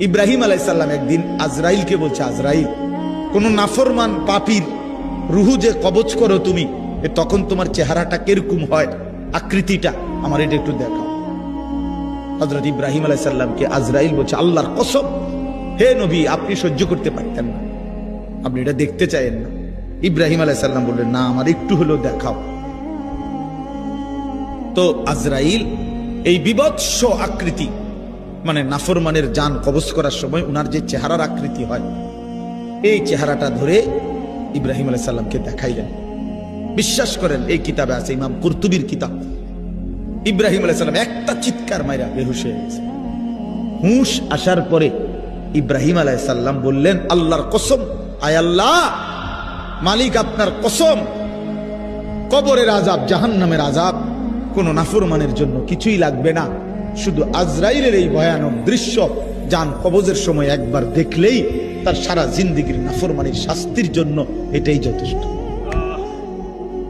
ইব্রাহিম আলাইহিস সালাম একদিন আজরাইলকে বলছে, আজরাইল, কোন নাফরমান পাপীর রুহু যে কবজ করো তুমি, তখন তোমার চেহারাটা কিরকম হয়, আকৃতিটা আমার এটা একটু দেখাও। হযরত ইব্রাহিম আলাইহিস সালামকে আজরাইল বলছে, আল্লাহর কসম হে নবী, আপনি সহ্য করতে পারতেন না, আপনি এটা দেখতে চাইেন না। ইব্রাহিম আলাইহিস সালাম বললেন, না, আমার একটু হলেও দেখাও। তো আজরাইল এই বিভৎস আকৃতি, মানে নাফরমানের জান কবজ করার সময় উনার যে চেহারার আকৃতি হয়, এই চেহারাটা ধরে ইব্রাহিম আলাইহিস সালামকে দেখাইলেন। বিশ্বাস করেন, এই কিতাবে আছে, ইমাম কুরতুবীর কিতাব। ইব্রাহিম আলাইহিস সালাম একটা চিৎকার মাইরা বেহুশ হয়ে গেছে। হুঁশ আসার পরে ইব্রাহিম আলাইহিস সালাম বললেন, আল্লাহর কসম, আয় আল্লাহ, মালিক আপনার কসম, কবরের আযাব, জাহান্নামের আযাব কোন নাফরমানের জন্য কিছুই লাগবে না, শুধু আজরাইলের এই ভয়ানক দৃশ্য জান কবজের সময় একবার দেখলেই তার সারা জিন্দেগীর নাফরমানির শাস্তির জন্য এটাই যথেষ্ট।